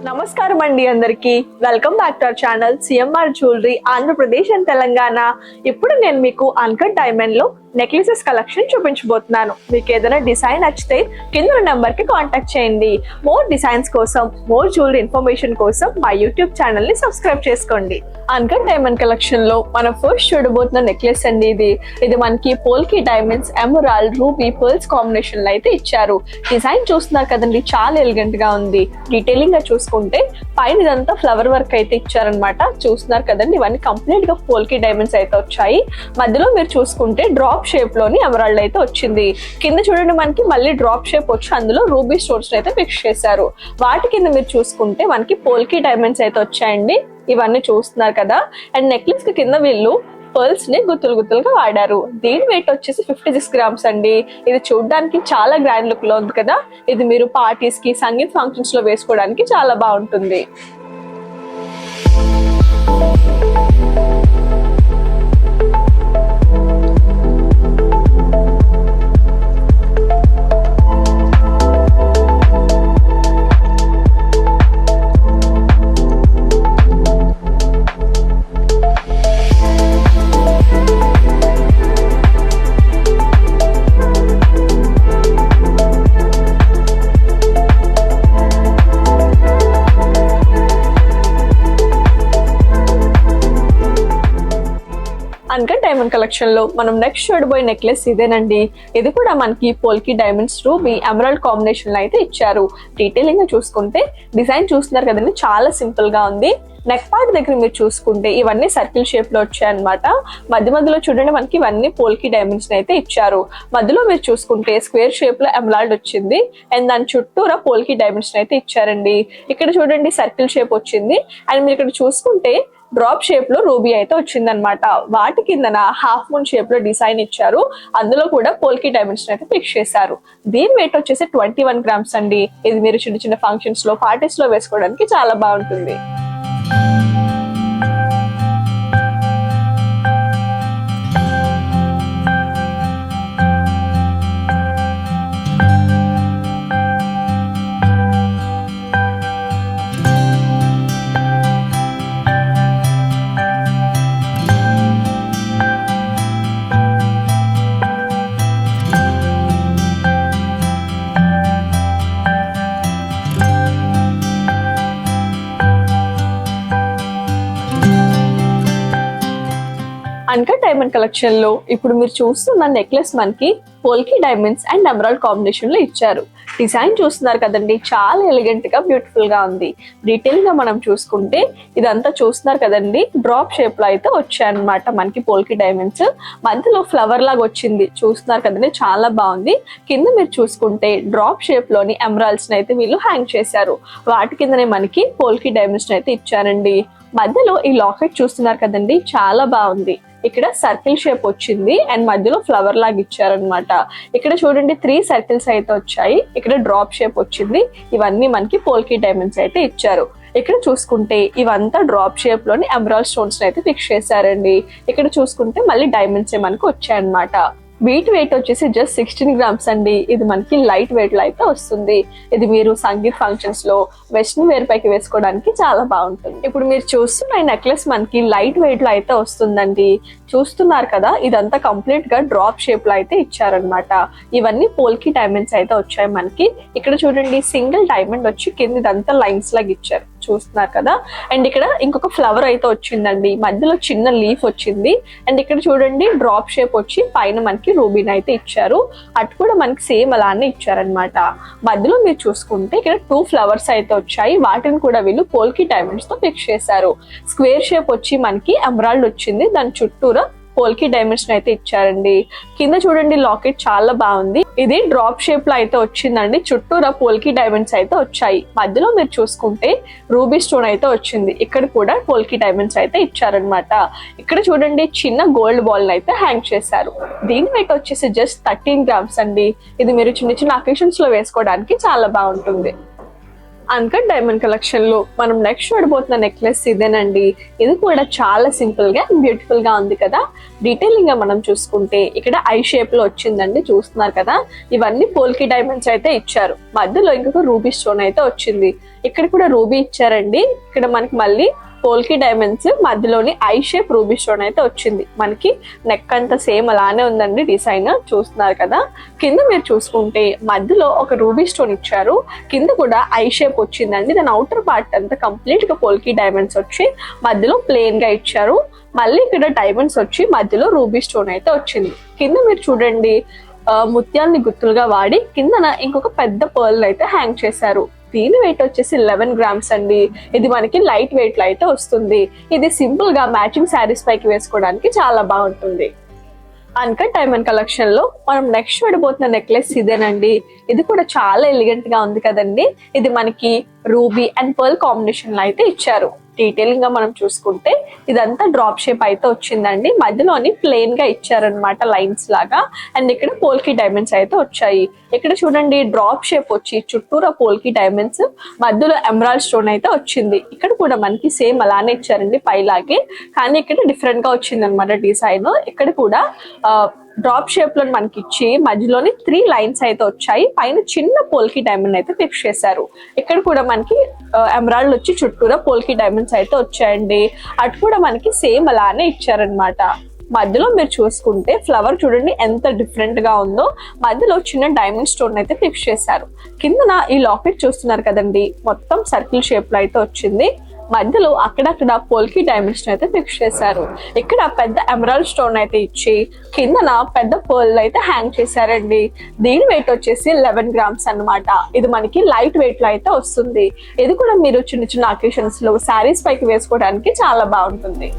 నమస్కారం అండి అందరికి. Welcome back to our channel CMR jewellery Andhra Pradesh and Telangana. ఇప్పుడు నేను మీకు అన్కట్ డైమండ్ లో నెక్లెసెస్ కలెక్షన్ చూపించబోతున్నాను. మీకు ఏదైనా డిజైన్ నచ్చితే కింద నెంబర్ కి కాంటాక్ట్ చేయండి. మోర్ డిజైన్స్ కోసం, మోర్ జ్యువెలరీ ఇన్ఫర్మేషన్ కోసం మా యూట్యూబ్ ఛానల్ ని సబ్స్క్రైబ్ చేసుకోండి. అన్కట్ డైమండ్ కలెక్షన్ లో మనం ఫస్ట్ చూడబోతున్న నెక్లెస్ అండి. ఇది మనకి polki diamonds, emerald, ruby, pearls combination లో అయితే ఇచ్చారు. డిజైన్ చూస్తున్నారు కదండి, చాలా ఎలిగెంట్ గా ఉంది. డీటెయిలింగ్ గా చూసుకుంటే పైన ఇదంతా ఫ్లవర్ వర్క్ అయితే ఇచ్చారనమాట. చూస్తున్నారు కదండి, ఇవన్నీ కంప్లీట్ గా పోల్కి డైమండ్స్ అయితే వచ్చాయి. మధ్యలో మీరు చూసుకుంటే డ్రాప్ షేప్ లోని ఎమరాల్డ్ అయితే వచ్చింది. కింద చూడండి, మనకి మళ్ళీ డ్రాప్ షేప్ వచ్చి అందులో రూబీ స్టోన్స్ అయితే ఫిక్స్ చేశారు. వాటి కింద మీరు చూసుకుంటే మనకి పోల్కి డైమండ్స్ అయితే వచ్చాయండి. ఇవన్నీ చూస్తున్నారు కదా. అండ్ నెక్లెస్ కి కింద వీళ్ళు పర్ల్స్ ని గుత్తులు గుత్తులుగా వాడారు. దీని వెయిట్ వచ్చేసి 56 గ్రామ్స్ అండి. ఇది చూడడానికి చాలా గ్రాండ్ లుక్ లో ఉంది కదా. ఇది మీరు పార్టీస్ కి, సంగీత్ ఫంక్షన్స్ లో వేసుకోవడానికి చాలా బాగుంటుంది. అన్కట్ డైమండ్ కలెక్షన్ లో మనం నెక్స్ట్ చూడబోయే నెక్లెస్ ఇదేనండి. ఇది కూడా మనకి polki diamonds, ruby, emerald combination లో అయితే ఇచ్చారు. డీటెయిలింగ్ గా చూసుకుంటే డిజైన్ చూస్తున్నారు కదండి, చాలా సింపుల్ గా ఉంది. నెక్ పార్ట్ దగ్గర మీరు చూసుకుంటే ఇవన్నీ సర్కిల్ షేప్ లో వచ్చాయన్నమాట. మధ్యలో చూడండి, మనకి ఇవన్నీ పోల్కి డైమండ్స్ అయితే ఇచ్చారు. మధ్యలో మీరు చూసుకుంటే స్క్వేర్ షేప్ లో ఎమరాల్డ్ వచ్చింది. అండ్ దాని చుట్టూరా పోల్కి డైమండ్స్ అయితే ఇచ్చారండి. ఇక్కడ చూడండి సర్కిల్ షేప్ వచ్చింది. అండ్ మీరు ఇక్కడ చూసుకుంటే డ్రాప్ షేప్ లో రూబీ అయితే వచ్చింది అనమాట. వాటి కిందన హాఫ్ మూన్ షేప్ లో డిజైన్ ఇచ్చారు. అందులో కూడా పోల్కి డైమండ్స్ అయితే ఫిక్స్ చేశారు. దీని వెయిట్ వచ్చేసి 21 గ్రామ్స్ అండి. ఇది మీరు చిన్న చిన్న ఫంక్షన్స్ లో, పార్టీస్ లో వేసుకోవడానికి చాలా బాగుంటుంది. అన్కట్ డైమండ్ కలెక్షన్ లో ఇప్పుడు మీరు చూస్తున్న నెక్లెస్ మనకి polki diamonds and emerald combination లో ఇచ్చారు. డిజైన్ చూస్తున్నారు కదండి, చాలా ఎలిగెంట్ గా, బ్యూటిఫుల్ గా ఉంది. డీటెయిల్ గా మనం చూసుకుంటే ఇదంతా చూస్తున్నారు కదండి, డ్రాప్ షేప్ లో అయితే వచ్చాయన్నమాట మనకి పోల్కి డైమండ్స్. మధ్యలో ఫ్లవర్ లాగా వచ్చింది. చూస్తున్నారు కదండి, చాలా బాగుంది. కింద మీరు చూసుకుంటే డ్రాప్ షేప్ లోని ఎమరాల్డ్స్ అయితే వీళ్ళు హ్యాంగ్ చేశారు. వాటి కిందనే మనకి పోల్కి డైమండ్స్ అయితే ఇచ్చారండి. మధ్యలో ఈ లాకెట్ చూస్తున్నారు కదండి, చాలా బాగుంది. ఇక్కడ సర్కిల్ షేప్ వచ్చింది అండ్ మధ్యలో ఫ్లవర్ లాగా ఇచ్చారనమాట. ఇక్కడ చూడండి 3 సర్కిల్స్ అయితే వచ్చాయి. ఇక్కడ డ్రాప్ షేప్ వచ్చింది. ఇవన్నీ మనకి పోల్కి డైమండ్స్ అయితే ఇచ్చారు. ఇక్కడ చూసుకుంటే ఇవంతా డ్రాప్ షేప్ లోని ఎమరాల్డ్ స్టోన్స్ అయితే ఫిక్స్ చేశారండి. ఇక్కడ చూసుకుంటే మళ్ళీ డైమండ్స్ మనకి వచ్చాయన్నమాట. వీటి వెయిట్ వచ్చేసి జస్ట్ 16 గ్రామ్స్ అండి. ఇది మనకి లైట్ వెయిట్ లో అయితే వస్తుంది. ఇది మీరు సంగీత్ ఫంక్షన్స్ లో, వెస్ట్రన్ వేర్ పైకి వేసుకోవడానికి చాలా బాగుంటుంది. ఇప్పుడు మీరు చూస్తున్న ఈ నెక్లెస్ మనకి లైట్ వెయిట్ లో అయితే వస్తుందండి. చూస్తున్నారు కదా, ఇదంతా కంప్లీట్ గా డ్రాప్ షేప్ లో అయితే ఇచ్చారనమాట. ఇవన్నీ పోల్కి డైమండ్స్ అయితే వచ్చాయి మనకి. ఇక్కడ చూడండి సింగిల్ డైమండ్ వచ్చి కింద ఇదంతా లైన్స్ లాగా ఇచ్చారు. చూస్తున్నారు కదా. అండ్ ఇక్కడ ఇంకొక ఫ్లవర్ అయితే వచ్చిందండి. మధ్యలో చిన్న లీఫ్ వచ్చింది. అండ్ ఇక్కడ చూడండి డ్రాప్ షేప్ వచ్చి పైన మనకి రూబీన్ అయితే ఇచ్చారు. అటు కూడా మనకి సేమ్ అలానే ఇచ్చారనమాట. మధ్యలో మీరు చూసుకుంటే ఇక్కడ 2 ఫ్లవర్స్ అయితే వచ్చాయి. వాటిని కూడా వీళ్ళు పోల్కి డైమండ్స్ తో ఫిక్స్ చేశారు. స్క్వేర్ షేప్ వచ్చి మనకి ఎమరాల్డ్ వచ్చింది. దాని చుట్టూరా పోల్కి డైమండ్స్ అయితే ఇచ్చారండి. కింద చూడండి లాకెట్ చాలా బాగుంది. ఇది డ్రాప్ షేప్ లో అయితే వచ్చిందండి. చుట్టూరా పోల్కి డైమండ్స్ అయితే వచ్చాయి. మధ్యలో మీరు చూసుకుంటే రూబీ స్టోన్ అయితే వచ్చింది. ఇక్కడ కూడా పోల్కి డైమండ్స్ అయితే ఇచ్చారనమాట. ఇక్కడ చూడండి చిన్న గోల్డ్ బాల్ అయితే హ్యాంగ్ చేశారు. దీని వెయిట్ వచ్చేసి జస్ట్ 13 గ్రామ్స్ అండి. ఇది మీరు చిన్న చిన్న అకేషన్స్ లో వేసుకోవడానికి చాలా బాగుంటుంది. అన్కట్ డైమండ్ కలెక్షన్ లో మనం నెక్స్ట్ చూడబోతున్న నెక్లెస్ ఇదేనండి. ఇది కూడా చాలా సింపుల్ గా బ్యూటిఫుల్ గా ఉంది కదా. డీటెయిలింగ్ గా మనం చూసుకుంటే ఇక్కడ ఐ షేప్ లో వచ్చిందండి, చూస్తున్నారు కదా. ఇవన్నీ పోల్కి డైమండ్స్ అయితే ఇచ్చారు. మధ్యలో ఇంకొక రూబీ స్టోన్ అయితే వచ్చింది. ఇక్కడ కూడా రూబీ ఇచ్చారండి. ఇక్కడ మనకి మళ్ళీ పోల్కి డైమండ్స్ మధ్యలోని ఐ షేప్ రూబీ స్టోన్ అయితే వచ్చింది. మనకి నెక్ అంతా సేమ్ అలానే ఉందండి డిజైన్, చూస్తున్నారు కదా. కింద మీరు చూసుకుంటే మధ్యలో ఒక రూబీ స్టోన్ ఇచ్చారు, కింద కూడా ఐ షేప్ వచ్చిందండి. దాని అవుటర్ పార్ట్ అంతా కంప్లీట్ గా పోల్కి డైమండ్స్ వచ్చి మధ్యలో ప్లెయిన్ గా ఇచ్చారు. మళ్ళీ ఇక్కడ డైమండ్స్ వచ్చి మధ్యలో రూబీ స్టోన్ అయితే వచ్చింది. కింద మీరు చూడండి ముత్యాలని గుత్తులుగా వాడి కిందన ఇంకొక పెద్ద పర్ల్ అయితే హ్యాంగ్ చేశారు. దీని వెయిట్ వచ్చేసి 11 గ్రామ్స్ అండి. ఇది మనకి లైట్ వెయిట్ లో అయితే వస్తుంది. ఇది సింపుల్ గా మ్యాచింగ్ శారీస్ పైకి వేసుకోవడానికి చాలా బాగుంటుంది. అన్కట్ డైమండ్ కలెక్షన్ లో మనం నెక్స్ట్ చూడబోతున్న నెక్లెస్ ఇదేనండి. ఇది కూడా చాలా ఎలిగెంట్ గా ఉంది కదండి. ఇది మనకి రూబీ అండ్ పర్ల్ కాంబినేషన్ లో అయితే ఇచ్చారు. డీటెయిలింగ్ గా మనం చూసుకుంటే ఇదంతా డ్రాప్ షేప్ అయితే వచ్చిందండి. మధ్యలోని ప్లెయిన్ గా ఇచ్చారనమాట లైన్స్ లాగా. అండ్ ఇక్కడ పోల్కి డైమండ్స్ అయితే వచ్చాయి. ఇక్కడ చూడండి డ్రాప్ షేప్ వచ్చి చుట్టూరా పోల్కి డైమండ్స్, మధ్యలో ఎమరాల్డ్ స్టోన్ అయితే వచ్చింది. ఇక్కడ కూడా మనకి సేమ్ అలానే ఇచ్చారండి పైలాగే, కానీ ఇక్కడ డిఫరెంట్ గా వచ్చింది అనమాట డిజైన్. ఇక్కడ కూడా డ్రాప్ షేప్ లో మనకి ఇచ్చి మధ్యలోని 3 లైన్స్ అయితే వచ్చాయి. పైన చిన్న పోల్కి డైమండ్ అయితే ఫిక్స్ చేశారు. ఇక్కడ కూడా మనకి ఎమరాల్డ్ వచ్చి చుట్టూరా పోల్కి డైమండ్స్ అయితే వచ్చాయండి. అటు కూడా మనకి సేమ్ అలానే ఇచ్చారనమాట. మధ్యలో మీరు చూసుకుంటే ఫ్లవర్ చూడండి ఎంత డిఫరెంట్ గా ఉందో. మధ్యలో చిన్న డైమండ్ స్టోన్ అయితే ఫిక్స్ చేశారు. కిందన ఈ లాకెట్ చూస్తున్నారు కదండి, మొత్తం సర్కిల్ షేప్ లో అయితే వచ్చింది. మధ్యలో అక్కడక్కడ పోల్కి డైమండ్స్ అయితే ఫిక్స్ చేశారు. ఇక్కడ పెద్ద ఎమరాల్డ్ స్టోన్ అయితే ఇచ్చి కిందన పెద్ద పర్ల్ అయితే హ్యాంగ్ చేశారండి. దీని వెయిట్ వచ్చేసి 11 గ్రామ్స్ అన్నమాట. ఇది మనకి లైట్ వెయిట్ లో అయితే వస్తుంది. ఇది కూడా మీరు చిన్న చిన్న అకేషన్స్ లో శారీస్ పైకి వేసుకోవడానికి చాలా బాగుంటుంది.